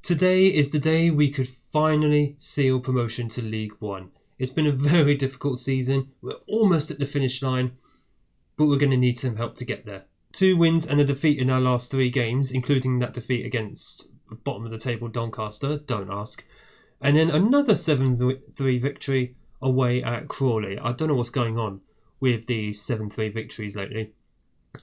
Today is the day we could finally seal promotion to League One. It's been a very difficult season. We're almost at the finish line, but we're going to need some help to get there. 2 wins and a defeat in our last 3 games, including that defeat against the bottom of the table Doncaster, don't ask. And then another 7-3 victory away at Crawley. I don't know what's going on with the 7-3 victories lately,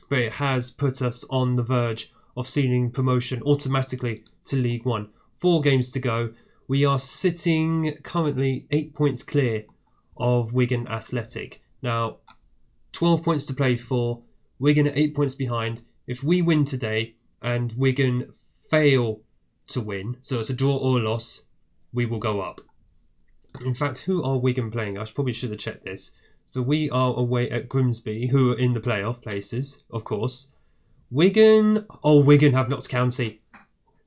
but it has put us on the verge of sealing promotion automatically to League One. 4 games to go. We are sitting currently 8 points clear of Wigan Athletic. Now, 12 points to play for. Wigan are 8 points behind. If we win today and Wigan fail to win, so it's a draw or a loss, we will go up. In fact, who are Wigan playing? I probably should have checked this. So we are away at Grimsby, who are in the playoff places, of course. Wigan have Notts County.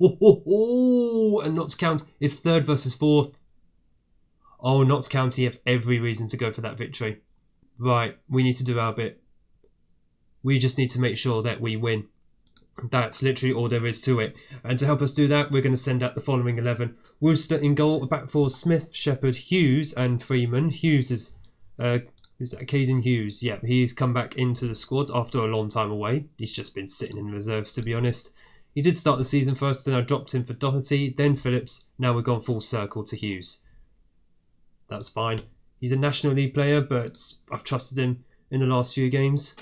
And Notts County is 3rd versus 4th. Oh, Notts County have every reason to go for that victory. Right, we need to do our bit. We just need to make sure that we win. That's literally all there is to it. And to help us do that, we're going to send out the following 11. Worcester in goal, back four, Smith, Shepherd, Hughes and Freeman. Hughes is... who's that? Caden Hughes. Yeah, he's come back into the squad after a long time away. He's just been sitting in reserves, to be honest. He did start the season first, and I dropped him for Doherty, then Phillips. Now we've gone full circle to Hughes. That's fine. He's a National League player, but I've trusted him in the last few games.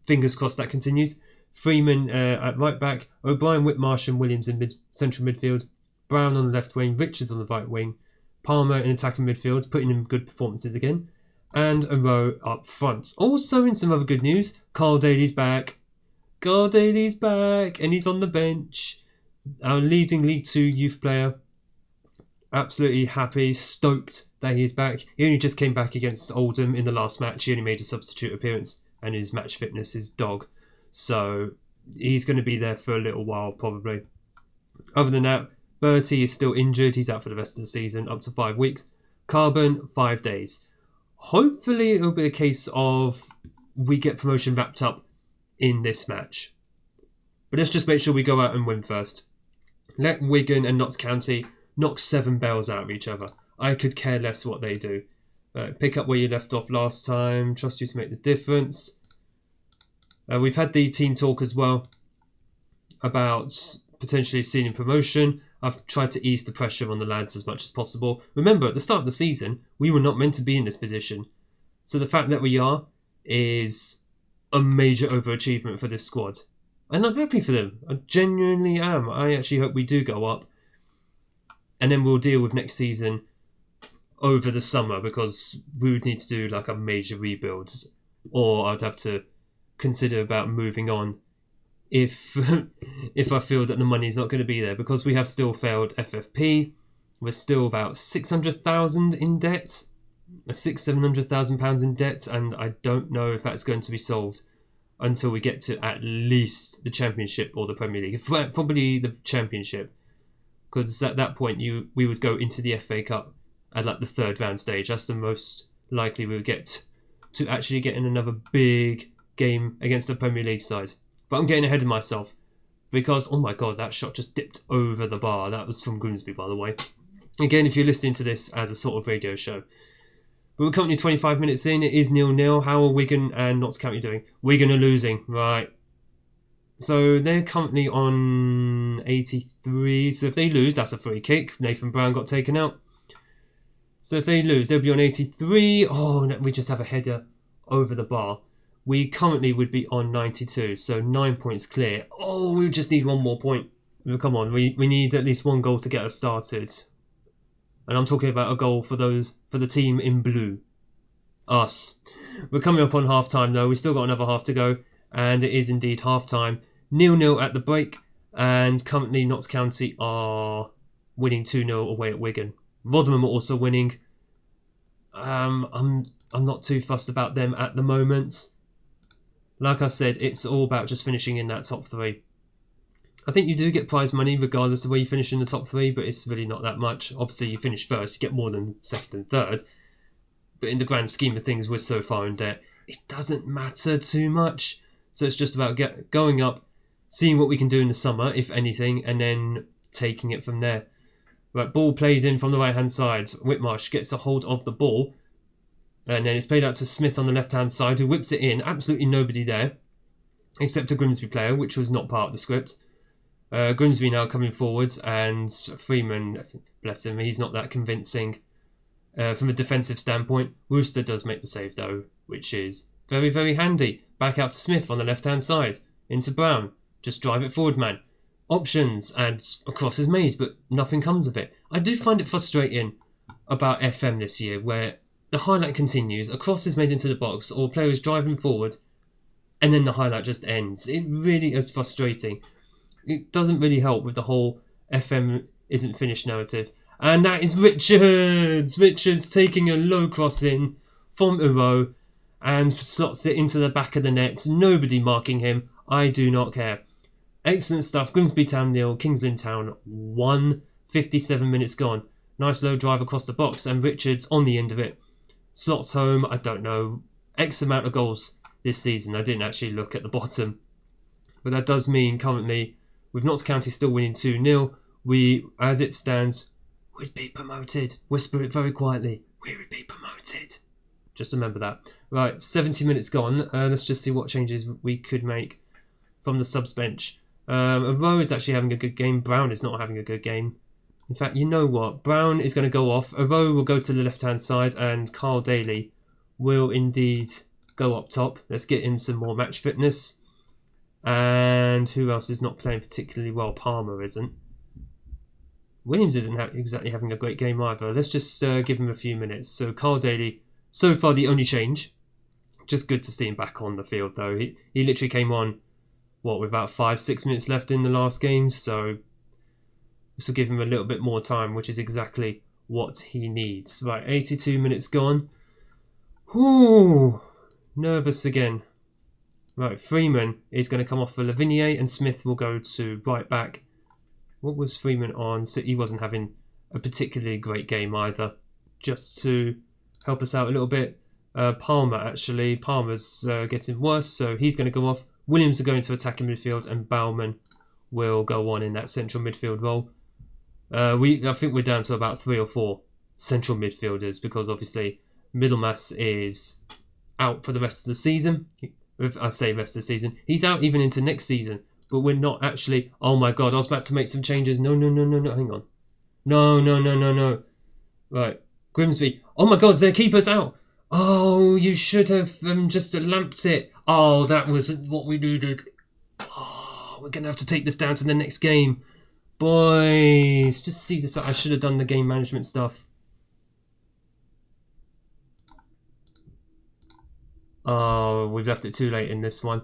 Fingers crossed that continues. Freeman at right back, O'Brien, Whitmarsh and Williams in central midfield, Brown on the left wing, Richards on the right wing, Palmer in attacking midfield, putting in good performances again, and a row up front. Also in some other good news, Carl Daly's back. Carl Daly's back and he's on the bench. Our leading League 2 youth player. Absolutely happy, stoked that he's back. He only just came back against Oldham in the last match. He only made a substitute appearance and his match fitness is dog. So he's going to be there for a little while probably. Other than that, Bertie is still injured. He's out for the rest of the season, up to 5 weeks. Carbon, 5 days. Hopefully it'll be a case of we get promotion wrapped up in this match. But let's just make sure we go out and win first. Let Wigan and Notts County knock 7 bells out of each other. I could care less what they do. Pick up where you left off last time. Trust you to make the difference. We've had the team talk as well about potentially sealing promotion. I've tried to ease the pressure on the lads as much as possible. Remember, at the start of the season, we were not meant to be in this position. So the fact that we are is a major overachievement for this squad. And I'm happy for them. I genuinely am. I actually hope we do go up. And then we'll deal with next season over the summer because we would need to do like a major rebuild. Or I'd have to consider about moving on if I feel that the money's not going to be there, because we have still failed FFP. We're still about 600,000 in debt, £700,000 in debt, and I don't know if that's going to be solved until we get to at least the Championship or the Premier League. Probably the Championship, because at that point we would go into the FA Cup at like the 3rd round stage. That's the most likely we would get to actually get in another big game against the Premier League side. But I'm getting ahead of myself because, oh my god, that shot just dipped over the bar. That was from Grimsby, by the way. Again, if you're listening to this as a sort of radio show. But we're currently 25 minutes in. It is 0-0. How are Wigan and Notts County doing? Wigan are losing, right. So they're currently on 83. So if they lose, that's a free kick. Nathan Brown got taken out. So if they lose, they'll be on 83. Oh, no, we just have a header over the bar. We currently would be on 92, so 9 points clear. Oh, we just need 1 more point. Come on, we need at least 1 goal to get us started. And I'm talking about a goal for the team in blue. Us. We're coming up on half-time though. We've still got another half to go. And it is indeed half-time. 0-0 at the break. And currently Notts County are winning 2-0 away at Wigan. Rotherham are also winning. I'm not too fussed about them at the moment. Like I said, it's all about just finishing in that top 3. I think you do get prize money regardless of where you finish in the top 3, but it's really not that much. Obviously, you finish first, you get more than 2nd and 3rd. But in the grand scheme of things, we're so far in debt, it doesn't matter too much. So it's just about going up, seeing what we can do in the summer, if anything, and then taking it from there. Right, ball played in from the right-hand side. Whitmarsh gets a hold of the ball. And then it's played out to Smith on the left-hand side, who whips it in. Absolutely nobody there, except a Grimsby player, which was not part of the script. Grimsby now coming forwards, and Freeman, bless him, he's not that convincing. From a defensive standpoint, Wooster does make the save, though, which is very, very handy. Back out to Smith on the left-hand side. Into Brown. Just drive it forward, man. Options, and a cross is made, but nothing comes of it. I do find it frustrating about FM this year, where the highlight continues, a cross is made into the box, or a player is driving forward, and then the highlight just ends. It really is frustrating. It doesn't really help with the whole FM isn't finished narrative. And that is Richards! Richards taking a low cross in from Uro and slots it into the back of the net. Nobody marking him. I do not care. Excellent stuff. Grimsby Town 0, King's Lynn Town 1. 57 minutes gone. Nice low drive across the box, and Richards on the end of it. Slots home, I don't know, X amount of goals this season. I didn't actually look at the bottom. But that does mean currently, with Notts County still winning 2-0, we, as it stands, would be promoted. Whisper it very quietly. We would be promoted. Just remember that. Right, 70 minutes gone. Let's just see what changes we could make from the subs bench. Rowe is actually having a good game. Brown is not having a good game. In fact, you know what? Brown is going to go off. Rowe will go to the left-hand side, and Carl Daly will indeed go up top. Let's get him some more match fitness. And who else is not playing particularly well? Palmer isn't. Williams isn't exactly having a great game either. Let's just give him a few minutes. So Carl Daly, so far the only change. Just good to see him back on the field though. He literally came on, with about 5-6 minutes left in the last game. So this will give him a little bit more time, which is exactly what he needs. Right, 82 minutes gone. Ooh, nervous again. Right, Freeman is going to come off for Lavinier, and Smith will go to right back. What was Freeman on? So he wasn't having a particularly great game either. Just to help us out a little bit. Palmer, actually. Palmer's getting worse, so he's going to go off. Williams are going to attack in midfield, and Bauman will go on in that central midfield role. I think we're down to about 3 or 4 central midfielders, because obviously Middlemass is out for the rest of the season. If I say rest of the season, he's out even into next season. But we're not actually... Oh my god, I was about to make some changes. No, hang on. No. Right, Grimsby. Oh my god, their keeper's out. Oh, you should have just lamped it. Oh, that was what we needed. Oh, we're going to have to take this down to the next game. Boys, just see this. I should have done the game management stuff. Oh, we've left it too late in this one.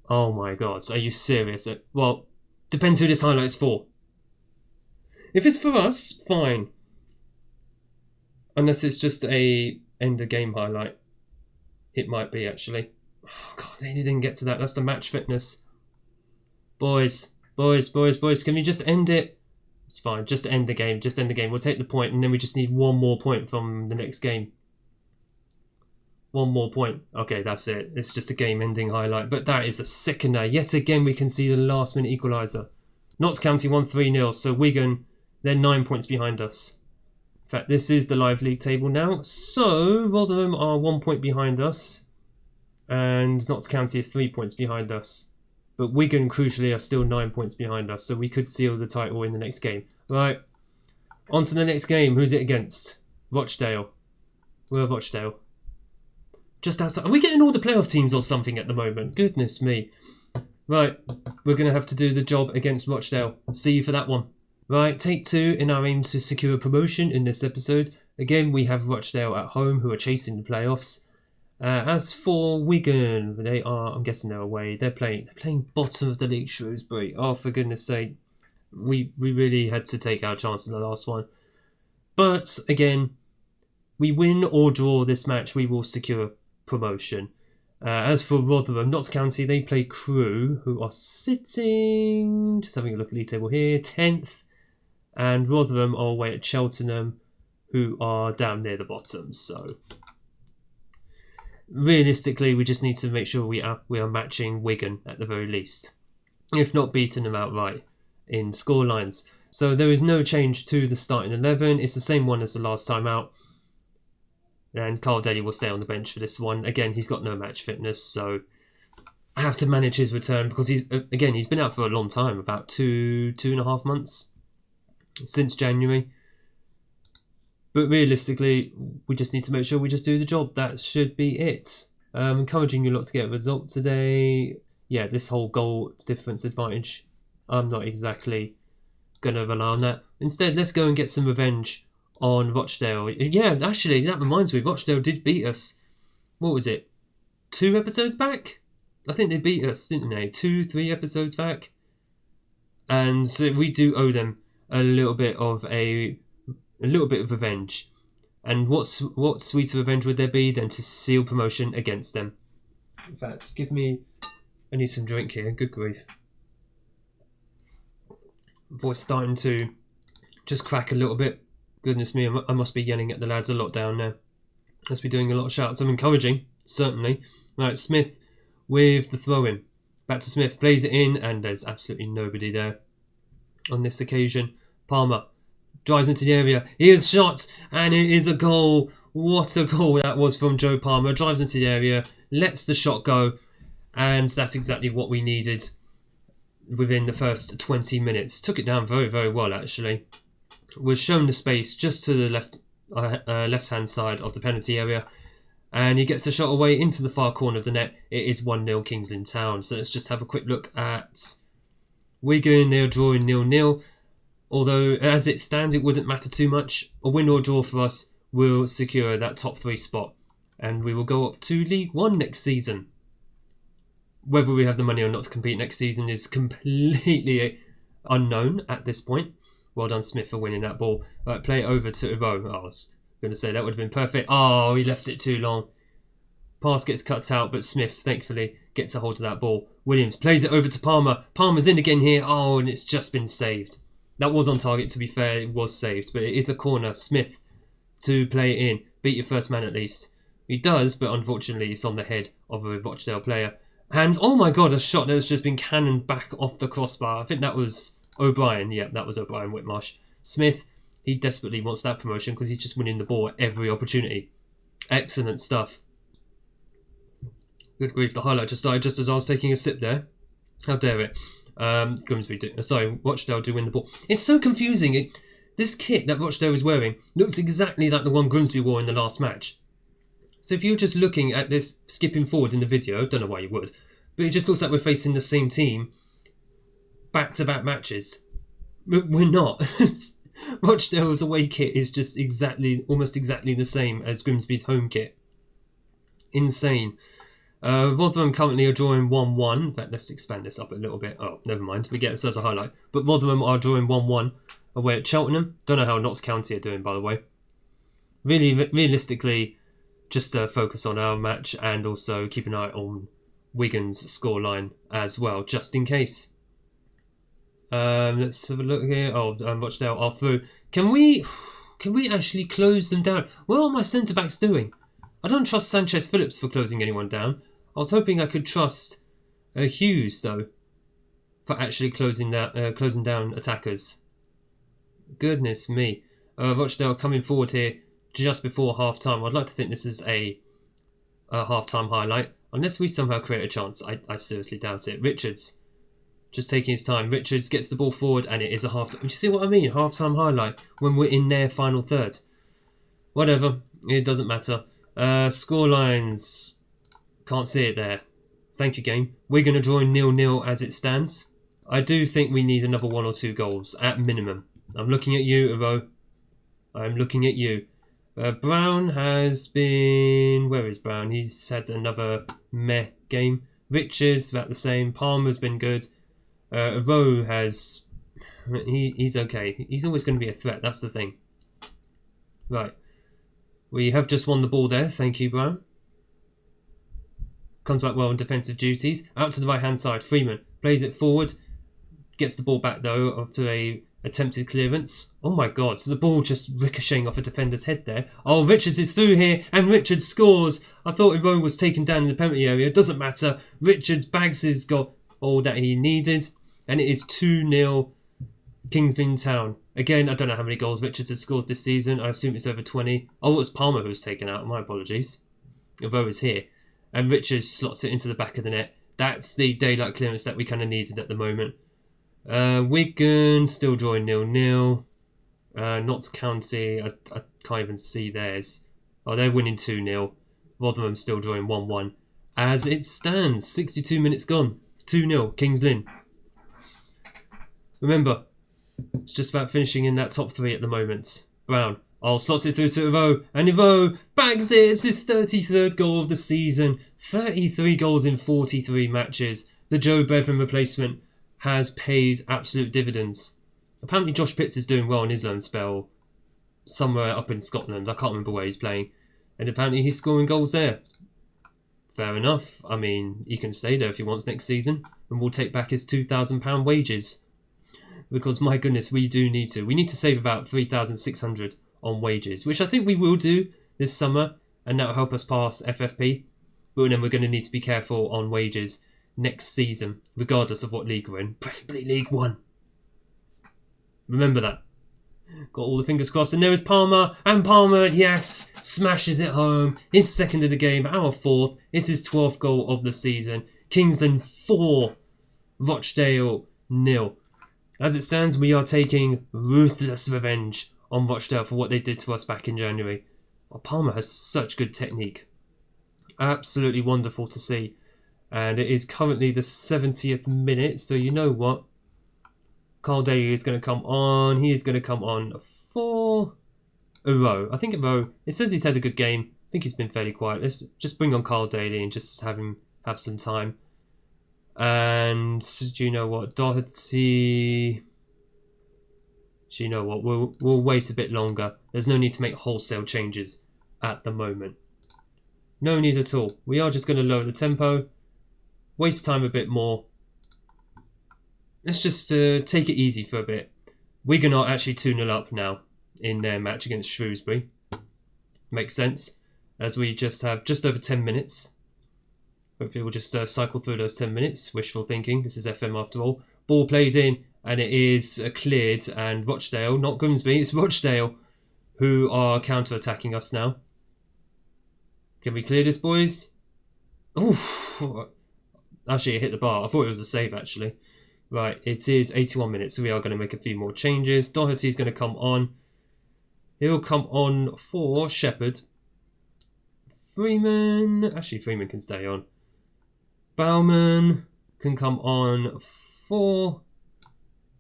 Oh my god, are you serious? Well, depends who this highlight's for. If it's for us, fine. Unless it's just a end of game highlight. It might be, actually. Oh god, they didn't get to that. That's the match fitness. Boys, can we just end it? It's fine, just end the game. We'll take the point, and then we just need one more point from the next game. One more point. Okay, that's it. It's just a game-ending highlight. But that is a sickener. Yet again, we can see the last-minute equaliser. Notts County won 3-0. So Wigan, they're 9 points behind us. In fact, this is the live league table now. So Rotherham are 1 point behind us. And Notts County are 3 points behind us. But Wigan, crucially, are still 9 points behind us. So we could seal the title in the next game. Right. On to the next game. Who's it against? Rochdale. We're Rochdale. Just outside. Are we getting all the playoff teams or something at the moment? Goodness me. Right, we're going to have to do the job against Rochdale. See you for that one. Right, take 2 in our aim to secure promotion in this episode. Again, we have Rochdale at home, who are chasing the playoffs. As for Wigan, they are, I'm guessing they're away. They're playing bottom of the league, Shrewsbury. Oh, for goodness sake. We really had to take our chance in the last one. But, again, we win or draw this match, we will secure promotion. As for Rotherham, Notts County, they play Crewe, who are sitting, just having a look at the league table here, 10th, and Rotherham are away at Cheltenham, who are down near the bottom. So realistically, we just need to make sure we are matching Wigan at the very least, if not beating them outright in scorelines. So there is no change to the starting 11. It's the same one as the last time out. And Carl Daly will stay on the bench for this one. Again, he's got no match fitness, so I have to manage his return because he's been out for a long time, about two and a half months since January. But realistically, we just need to make sure we just do the job. That should be it. Encouraging you lot to get a result today. Yeah, this whole goal difference advantage, I'm not exactly going to rely on that. Instead, let's go and get some revenge on Rochdale. Yeah, actually, that reminds me, Rochdale did beat us. What was it? 2 episodes back? I think they beat us, didn't they? 2-3 episodes back. And so we do owe them a little bit of revenge. And what sweeter revenge would there be than to seal promotion against them? In fact, I need some drink here, good grief. Voice starting to just crack a little bit. Goodness me, I must be yelling at the lads a lot down there. Must be doing a lot of shouts. I'm encouraging, certainly. Right, Smith with the throw-in. Back to Smith, plays it in, and there's absolutely nobody there on this occasion. Palmer drives into the area. Here's shot, and it is a goal. What a goal that was from Joe Palmer. Drives into the area, lets the shot go, and that's exactly what we needed within the first 20 minutes. Took it down very, very well, actually. Was shown the space just to the left-hand side of the penalty area, and he gets the shot away into the far corner of the net. It is 1-0 Kings in Town. So let's just have a quick look at Wigan. They're drawing 0-0. Although, as it stands, it wouldn't matter too much. A win or draw for us will secure that top 3 spot, and we will go up to League 1 next season. Whether we have the money or not to compete next season is completely unknown at this point. Well done, Smith, for winning that ball. Right, play it over to Evo. I was going to say that would have been perfect. Oh, he left it too long. Pass gets cut out, but Smith, thankfully, gets a hold of that ball. Williams plays it over to Palmer. Palmer's in again here. Oh, and it's just been saved. That was on target, to be fair. It was saved, but it is a corner. Smith to play it in. Beat your first man at least. He does, but unfortunately, it's on the head of a Rochdale player. And, oh my God, a shot that has just been cannoned back off the crossbar. I think that was O'Brien. Yeah, that was O'Brien Whitmarsh. Smith, he desperately wants that promotion because he's just winning the ball at every opportunity. Excellent stuff. Good grief, the highlight just started just as I was taking a sip there. How dare it. Rochdale do win the ball. It's so confusing. This kit that Rochdale is wearing looks exactly like the one Grimsby wore in the last match. So if you're just looking at this, skipping forward in the video, don't know why you would, but it just looks like we're facing the same team back-to-back matches. We're not. Rochdale's away kit is just almost exactly the same as Grimsby's home kit. Insane. Rotherham currently are drawing 1-1. In fact, let's expand this up a little bit. Oh, never mind. We get this as a highlight. But Rotherham are drawing 1-1 away at Cheltenham. Don't know how Notts County are doing, by the way. Realistically, just to focus on our match and also keep an eye on Wigan's scoreline as well, just in case. Let's have a look here. Oh, Rochdale are through. Can we actually close them down? What are my centre-backs doing? I don't trust Sanchez Phillips for closing anyone down. I was hoping I could trust Hughes, though, for actually closing down attackers. Goodness me. Rochdale coming forward here just before half-time. I'd like to think this is a half-time highlight. Unless we somehow create a chance. I seriously doubt it. Richards just taking his time. Richards gets the ball forward, and it is a half-time. You see what I mean? Half-time highlight when we're in their final third. Whatever. It doesn't matter. Score lines. Can't see it there. Thank you, game. We're going to draw 0-0 as it stands. I do think we need another 1 or 2 goals at minimum. I'm looking at you, Evo. I'm looking at you. Brown has been... Where is Brown? He's had another meh game. Richards, about the same. Palmer's been good. Evo has... He's okay. He's always going to be a threat. That's the thing. Right. We have just won the ball there. Thank you, Brown. Comes back well in defensive duties. Out to the right-hand side. Freeman plays it forward. Gets the ball back, though, after a attempted clearance. Oh, my God. So the ball just ricocheting off a defender's head there. Oh, Richards is through here, and Richards scores. I thought Evo was taken down in the penalty area. It doesn't matter. Richards bags his goal that he needed. And it is 2-0 Kings Lynn Town. Again, I don't know how many goals Richards has scored this season. I assume it's over 20. Oh, it was Palmer who was taken out. My apologies. Although he's here. And Richards slots it into the back of the net. That's the daylight clearance that we kind of needed at the moment. Wigan still drawing 0-0. Notts County, I can't even see theirs. Oh, they're winning 2-0. Rotherham still drawing 1-1. As it stands, 62 minutes gone. 2-0, Kings Lynn. Remember, it's just about finishing in that top 3 at the moment. Brown. Slots it through to Evo. And Evo bags it. It's his 33rd goal of the season. 33 goals in 43 matches. The Joe Bevan replacement has paid absolute dividends. Apparently Josh Pitts is doing well in his loan spell somewhere up in Scotland. I can't remember where he's playing. And apparently he's scoring goals there. Fair enough. I mean, he can stay there if he wants next season. And we'll take back his £2,000 wages. Because my goodness, we do need to. We need to save about $3,600 on wages. Which I think we will do this summer. And that will help us pass FFP. But then we're going to need to be careful on wages next season. Regardless of what league we're in. Preferably League 1. Remember that. Got all the fingers crossed. And there is Palmer. And Palmer, yes, smashes it home. His second of the game, our fourth. It's his 12th goal of the season. Kings Lynn 4. Rochdale 0. As it stands, we are taking ruthless revenge on Rochdale for what they did to us back in January. Oh, Palmer has such good technique. Absolutely wonderful to see. And it is currently the 70th minute. So you know what? Carl Daly is going to come on. He is going to come on for a row. I think a row. It says he's had a good game. I think he's been fairly quiet. Let's just bring on Carl Daly and just have him have some time. And do you know what? Doherty... Do you know what? We'll wait a bit longer. There's no need to make wholesale changes at the moment. No need at all. We are just going to lower the tempo. Waste time a bit more. Let's just take it easy for a bit. Wigan are actually 2-0 up now in their match against Shrewsbury. Makes sense, as we just have just over 10 minutes. Hopefully we'll just cycle through those 10 minutes. Wishful thinking. This is FM after all. Ball played in, and it is cleared. And Rochdale, not Grimsby, it's Rochdale, who are counter-attacking us now. Can we clear this, boys? Oh, actually, it hit the bar. I thought it was a save, actually. Right, it is 81 minutes, so we are going to make a few more changes. Doherty's going to come on. He'll come on for Shepherd. Freeman... Actually, Freeman can stay on. Bauman can come on for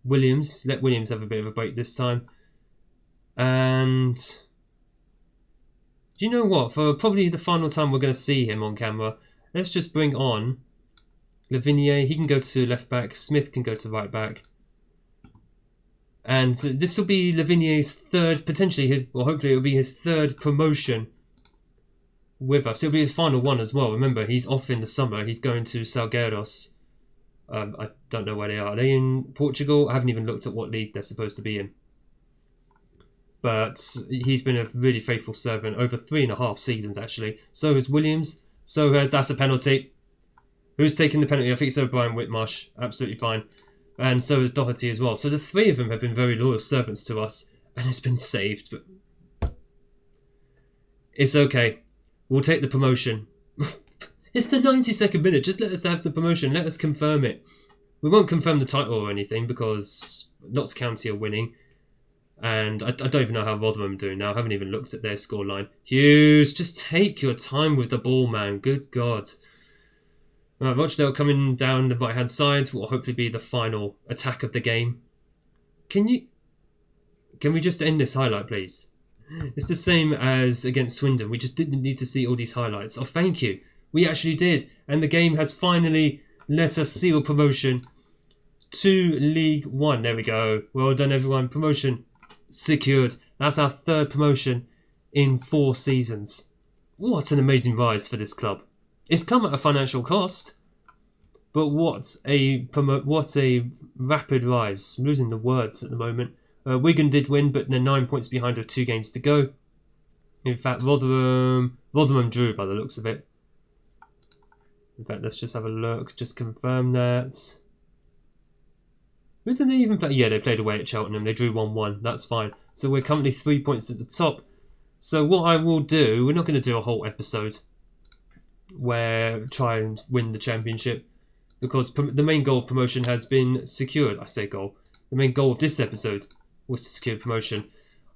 Williams. Let Williams have a bit of a break this time. And... do you know what? For probably the final time we're going to see him on camera, let's just bring on... Lavinier, he can go to left back. Smith can go to right back. And this will be Lavinier's third, potentially, hopefully it will be his third promotion with us. It'll be his final one as well. Remember, he's off in the summer. He's going to Salgueiros. I don't know where they are. Are they in Portugal? I haven't even looked at what league they're supposed to be in. But he's been a really faithful servant over 3.5 seasons, actually. So has Williams. So has... That's a penalty. Who's taking the penalty? I think it's O'Brien Whitmarsh. Absolutely fine. And so is Doherty as well. So the three of them have been very loyal servants to us. And it's been saved. But it's okay. We'll take the promotion. It's the 92nd minute. Just let us have the promotion. Let us confirm it. We won't confirm the title or anything because Notts County are winning. And I don't even know how Rotherham are doing now. I haven't even looked at their scoreline. Hughes, just take your time with the ball, man. Good God. Rochdale coming down the right-hand side will hopefully be the final attack of the game. Can we just end this highlight, please? It's the same as against Swindon. We just didn't need to see all these highlights. Oh, thank you. We actually did. And the game has finally let us seal promotion to League 1. There we go. Well done, everyone. Promotion secured. That's our third promotion in 4 seasons. What an amazing rise for this club. It's come at a financial cost, but what a rapid rise. I'm losing the words at the moment. Wigan did win, but they're 9 points behind with 2 games to go. In fact, Rotherham drew by the looks of it. In fact, let's just have a look, just confirm that. Who did they even play? Yeah, they played away at Cheltenham. They drew 1-1. That's fine. So we're currently 3 points at the top. So what I will do, we're not going to do a whole episode where try and win the championship, because the main goal of promotion has been secured. I say goal. The main goal of this episode was to secure promotion.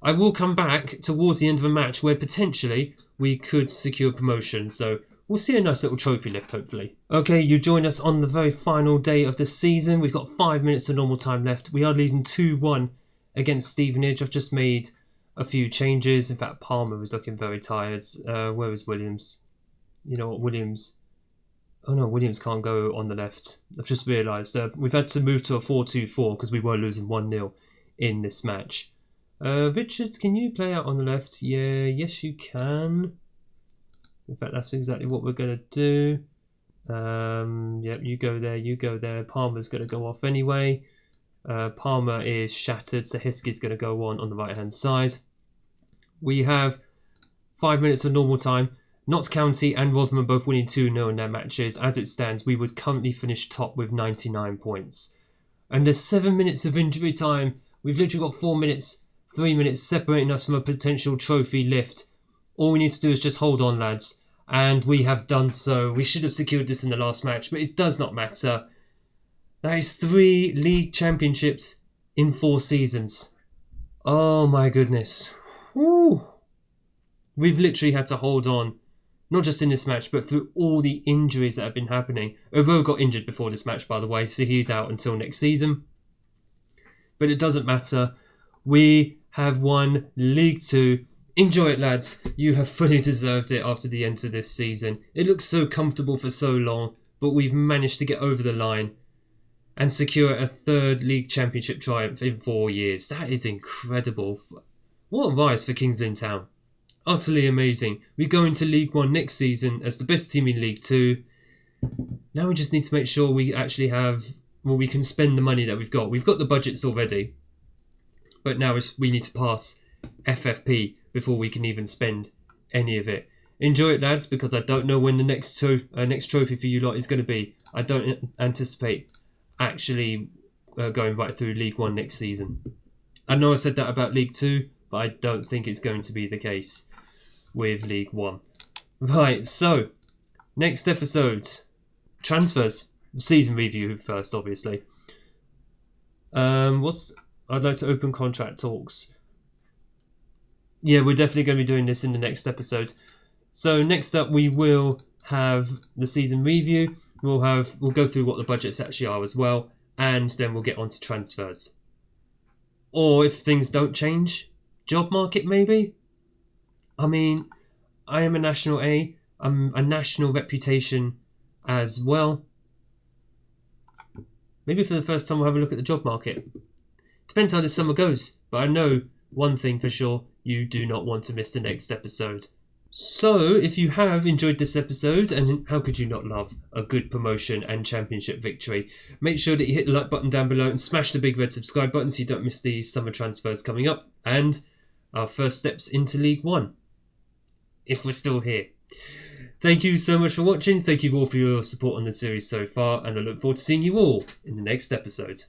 I will come back towards the end of a match where potentially we could secure promotion. So we'll see a nice little trophy lift, hopefully. Okay, you join us on the very final day of the season. We've got 5 minutes of normal time left. We are leading 2-1 against Stevenage. I've just made a few changes. In fact, Palmer was looking very tired. Where is Williams? You know what, Williams... Oh no, Williams can't go on the left. I've just realised. We've had to move to a 4-2-4 because we were losing 1-0 in this match. Richards, can you play out on the left? Yeah, yes you can. In fact, that's exactly what we're going to do. Yep, you go there, you go there. Palmer's going to go off anyway. Palmer is shattered, so Hiskey's going to go on the right-hand side. We have 5 minutes of normal time. Notts County and Rotherham are both winning 2-0 in their matches. As it stands, we would currently finish top with 99 points. And there's 7 minutes of injury time. We've literally got 4 minutes, 3 minutes separating us from a potential trophy lift. All we need to do is just hold on, lads. And we have done so. We should have secured this in the last match, but it does not matter. That is 3 league championships in 4 seasons. Oh my goodness. Woo. We've literally had to hold on. Not just in this match, but through all the injuries that have been happening. Oro got injured before this match, by the way, so he's out until next season. But it doesn't matter. We have won League 2. Enjoy it, lads. You have fully deserved it after the end of this season. It looks so comfortable for so long, but we've managed to get over the line and secure a 3rd League Championship triumph in 4 years. That is incredible. What a rise for Kings Lynn Town. Utterly amazing. We go into League 1 next season as the best team in League 2. Now we just need to make sure we actually have... Well, we can spend the money that we've got. We've got the budgets already. But now we need to pass FFP before we can even spend any of it. Enjoy it, lads, because I don't know when the next trophy for you lot is going to be. I don't anticipate actually going right through League 1 next season. I know I said that about League 2, but I don't think it's going to be the case with League 1. Right, so, next episode. Transfers. Season review first, obviously. I'd like to open contract talks. Yeah, we're definitely going to be doing this in the next episode. So next up, we will have the season review. We'll go through what the budgets actually are as well, and then we'll get on to transfers. Or if things don't change, job market maybe. I mean, I am a national A. I'm a national reputation as well. Maybe for the first time we'll have a look at the job market. Depends how this summer goes, but I know one thing for sure, you do not want to miss the next episode. So, if you have enjoyed this episode, and how could you not love a good promotion and championship victory, make sure that you hit the like button down below and smash the big red subscribe button so you don't miss the summer transfers coming up, and our first steps into League 1, if we're still here. Thank you so much for watching, thank you all for your support on the series so far, and I look forward to seeing you all in the next episode.